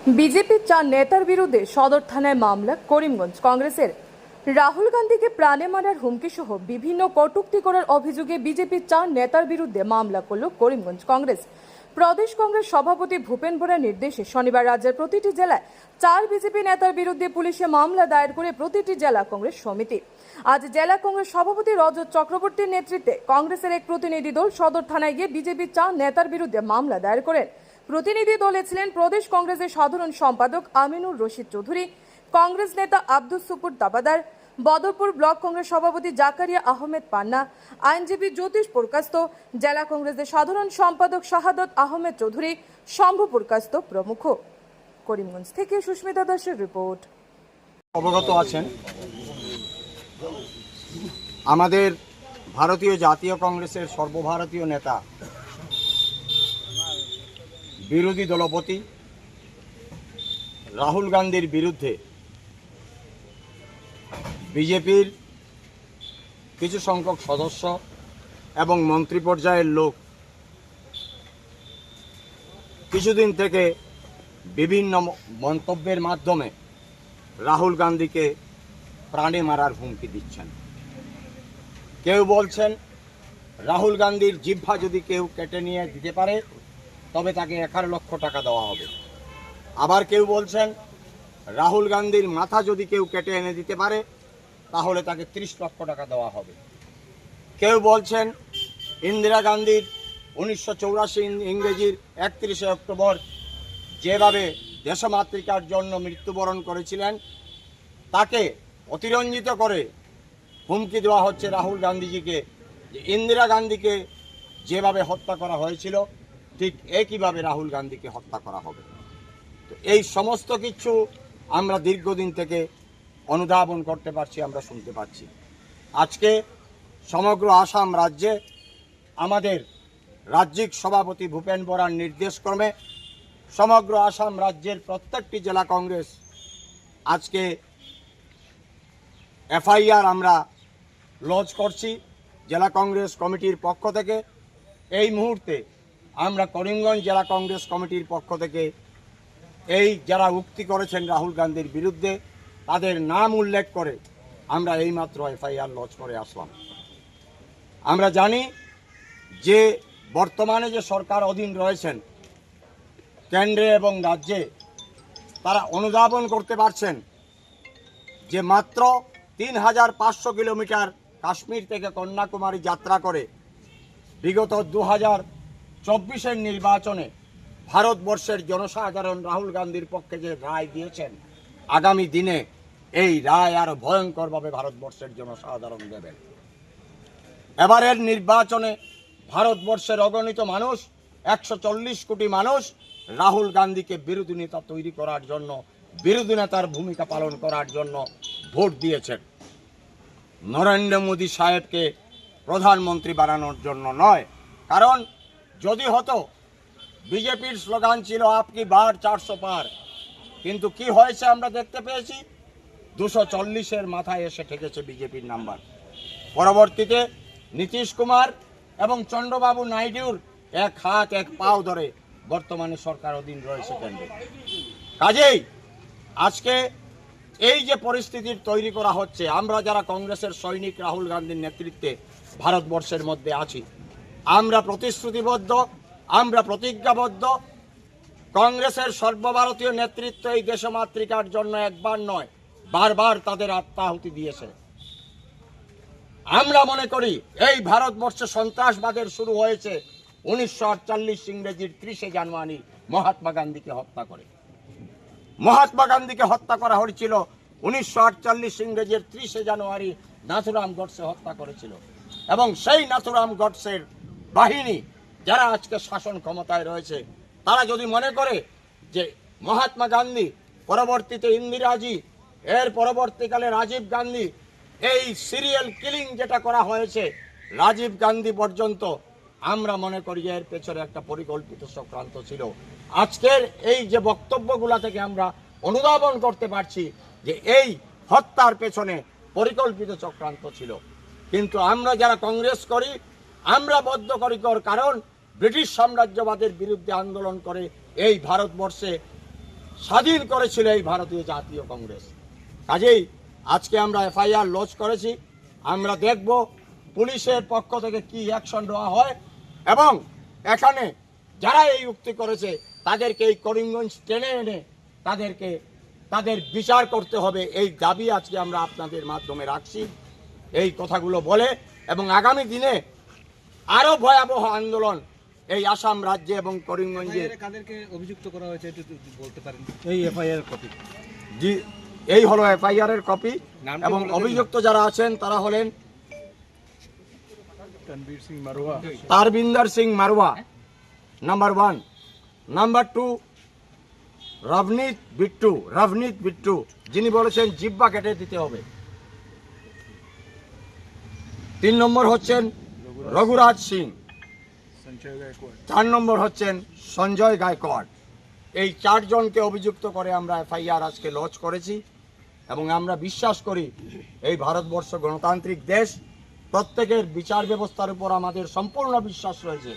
বিজেপির 4 নেতার বিরুদ্ধে সদর থানায় মামলা। করিমগঞ্জ কংগ্রেসের রাহুল গান্ধীকে প্রাণে মারার হুমকি সহ বিভিন্ন কটূক্তি করার অভিযোগে বিজেপির 4 নেতার বিরুদ্ধে মামলা করল করিমগঞ্জ কংগ্রেস। প্রদেশ কংগ্রেস সভাপতি ভূপেন বোরার নির্দেশে শনিবার রাজ্যের প্রতিটি জেলায় 4 বিজেপি নেতার বিরুদ্ধে পুলিশে মামলা দায়ের করে প্রতিটি জেলা কংগ্রেস সমিতি। আজ জেলা কংগ্রেস সভাপতি রজত চক্রবর্তীর নেতৃত্বে কংগ্রেসের এক প্রতিনিধি দল সদর থানায় গিয়ে বিজেপির 4 নেতার বিরুদ্ধে মামলা দায়ের করেন। প্রতিনিধি দলে ছিলেন প্রদেশ কংগ্রেসের সাধারণ সম্পাদক আমিনুর রশিদ চৌধুরী, কংগ্রেস নেতা আব্দুস সুপুর দাবাদার, বদরপুর ব্লক কংগ্রেস সভাপতি জাকারিয়া আহমেদ পান্না, আইনজীবী জ্যোতিষ পুরকাস্ত, জেলা কংগ্রেসের সাধারণ সম্পাদক শাহাদত আহমেদ চৌধুরী, শম্ভু পুরকাস্ত প্রমুখ। করিমগঞ্জ থেকে সুস্মিতা দাসের রিপোর্ট। অবগত আছেন, আমাদের ভারতীয় জাতীয় কংগ্রেসের সর্বভারতীয় নেতা বিরোধী দলপতি রাহুল গান্ধীর বিরুদ্ধে বিজেপির কিছু সংখ্যক সদস্য এবং মন্ত্রী পর্যায়ের লোক কিছুদিন থেকে বিভিন্ন মন্তব্যের মাধ্যমে রাহুল গান্ধীকে প্রাণে মারার হুমকি দিচ্ছেন। কেউ বলছেন রাহুল গান্ধীর জিহ্বা যদি কেউ কেটে নিয়ে দিতে পারে তবে তাকে 11 লক্ষ টাকা দেওয়া হবে। আবার কেউ বলছেন রাহুল গান্ধীর মাথা যদি কেউ কেটে এনে দিতে পারে তাহলে তাকে 30 লক্ষ টাকা দেওয়া হবে। কেউ বলছেন ইন্দিরা গান্ধীর 1984 ইংরেজির 31শে অক্টোবর যেভাবে দেশমাতৃকার জন্য মৃত্যুবরণ করেছিলেন তাকে অতিরঞ্জিত করে হুমকি দেওয়া হচ্ছে রাহুল গান্ধীজিকে, যে ইন্দিরা গান্ধীকে যেভাবে হত্যা করা হয়েছিল ঠিক একইভাবে রাহুল গান্ধীকে হত্যা করা হবে। তো এই সমস্ত কিছু আমরা দীর্ঘদিন থেকে অনুধাবন করতে পারছি, আমরা শুনতে পাচ্ছি। আজকে সমগ্র আসাম রাজ্যে আমাদের রাজ্যিক সভাপতি ভূপেন বোরার নির্দেশক্রমে সমগ্র আসাম রাজ্যের প্রত্যেকটি জেলা কংগ্রেস আজকে এফআইআর আমরা লঞ্চ করছি জেলা কংগ্রেস কমিটির পক্ষ থেকে। এই মুহূর্তে আমরা করিমগঞ্জ জেলা কংগ্রেস কমিটির পক্ষ থেকে এই যারা উক্তি করেছেন রাহুল গান্ধীর বিরুদ্ধে তাদের নাম উল্লেখ করে আমরা এইমাত্র এফআইআর লঞ্চ করে আসলাম। আমরা জানি যে বর্তমানে যে সরকার অধীন রয়েছেন কেন্দ্রে এবং রাজ্যে, তারা অনুধাবন করতে পারছেন যে মাত্র 3500 কিলোমিটার কাশ্মীর থেকে কন্যাকুমারী যাত্রা করে বিগত 2024-এর নির্বাচনে ভারতবর্ষের জনসাধারণ রাহুল গান্ধীর পক্ষে যে রায় দিয়েছেন, আগামী দিনে এই রায় আরো ভয়ঙ্করভাবে ভারতবর্ষের জনসাধারণ দেবেন। এবারের নির্বাচনে ভারতবর্ষের অগণিত মানুষ, 140 কোটি মানুষ রাহুল গান্ধীকে বিরোধী নেতা তৈরি করার জন্য, বিরোধী নেতার ভূমিকা পালন করার জন্য ভোট দিয়েছেন। নরেন্দ্র মোদী সাহেবকে প্রধানমন্ত্রী বানানোর জন্য নয়। কারণ যদি হতো, বিজেপির স্লোগান ছিল আপকি বার 400 পার, কিন্তু কি হয়েছে আমরা দেখতে পেয়েছি 240-এর মাথায় এসে ঠেকেছে বিজেপির নাম্বার। পরবর্তীতে নীতিশ কুমার এবং চন্দ্রবাবু নাইডুর এক হাত এক পাও ধরে বর্তমানে সরকার অধীন রয়েছে কেন্দ্রে। কাজেই আজকে এই যে পরিস্থিতির তৈরি করা হচ্ছে, আমরা যারা কংগ্রেসের সৈনিক রাহুল গান্ধীর নেতৃত্বে ভারতবর্ষের মধ্যে আছি, আমরা প্রতিশ্রুতিবদ্ধ, আমরা প্রতিজ্ঞাবদ্ধ। কংগ্রেসের সর্বভারতীয় নেতৃত্ব এই দেশমাতৃকার জন্য একবার নয় বারবার তাদের আত্মাহুতি দিয়েছে। আমরা মনে করি এই ভারতবর্ষে সন্ত্রাসবাদের শুরু হয়েছে 1948 ইংরেজির 30শে জানুয়ারি মহাত্মা গান্ধীকে হত্যা করে। মহাত্মা গান্ধীকে হত্যা করা হয়েছিল 1948 ইংরেজির 30শে জানুয়ারি নাথুরাম গডসে হত্যা করেছিল। এবং সেই নাথুরাম গডসের বাহিনী যারা আজকে শাসন ক্ষমতায় রয়েছে, তারা যদি মনে করে যে মহাত্মা গান্ধী, পরবর্তীতে ইন্দিরাজি, এর পরবর্তীকালে রাজীব গান্ধী, এই সিরিয়াল কিলিং যেটা করা হয়েছে রাজীব গান্ধী পর্যন্ত, আমরা মনে করি এর পেছনে একটা পরিকল্পিত চক্রান্ত ছিল। আজকের এই যে বক্তব্যগুলা থেকে আমরা অনুধাবন করতে পারছি যে এই হত্যার পেছনে পরিকল্পিত চক্রান্ত ছিল। কিন্তু আমরা যারা কংগ্রেস করি, আমরা বদ্ধপরিকর, কারণ ব্রিটিশ সাম্রাজ্যবাদের বিরুদ্ধে আন্দোলন করে এই ভারতবর্ষে স্বাধীন করেছিল এই ভারতীয় জাতীয় কংগ্রেস। কাজেই আজকে আমরা এফআইআর লজ করেছি। আমরা দেখব পুলিশের পক্ষ থেকে কি অ্যাকশন নেওয়া হয় এবং এখানে যারা এই উক্তি করেছে তাদেরকে এই করিমগঞ্জ টেনে এনে তাদের বিচার করতে হবে, এই দাবি আজকে আমরা আপনাদের মাধ্যমে রাখছি এই কথাগুলো বলে। এবং আগামী দিনে আরো ভয়াবহ আন্দোলন এই আসাম রাজ্যে এবং করিমগঞ্জে। কাদেরকে অভিযুক্ত করা হয়েছে একটু বলতে পারেন? এই এফআইআর কপি জি, এই হলো এফআইআর এর কপি নামটি এবং বলে দিন। অভিযুক্ত যারা আছেন তারা হলেন তনবীর সিং মারোয়া, তারবিন্দর সিং মারওয়া নাম্বার 1, নাম্বার 2 রভনীত বিট্টু যিনি বলেছেন জিব্বা কেটে দিতে হবে। 3 নম্বর হচ্ছেন রঘুরাজ সিং, সঞ্জয় গায়কোয়াড়। 4 নম্বর হচ্ছেন সঞ্জয় গায়কোয়াড়। এই 4 জনকে অভিযুক্ত করে আমরা এফআইআর আজকে লজ করেছি এবং আমরা বিশ্বাস করি এই ভারতবর্ষ গণতান্ত্রিক দেশ, প্রত্যেকের বিচার ব্যবস্থার উপর আমাদের সম্পূর্ণ বিশ্বাস রয়েছে।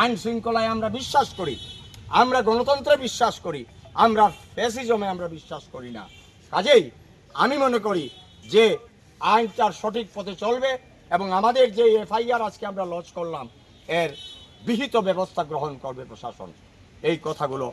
আইন শৃঙ্খলায় আমরা বিশ্বাস করি, আমরা গণতন্ত্রে বিশ্বাস করি, আমরা ফ্যাসিজমে আমরা বিশ্বাস করি না। কাজেই আমি মনে করি যে আইনটার সঠিক পথে চলবে এবং আমাদের যে এফআইআর আজকে আমরা লজ করলাম এর বিহিত ব্যবস্থা গ্রহণ করবে প্রশাসন। এই কথাগুলো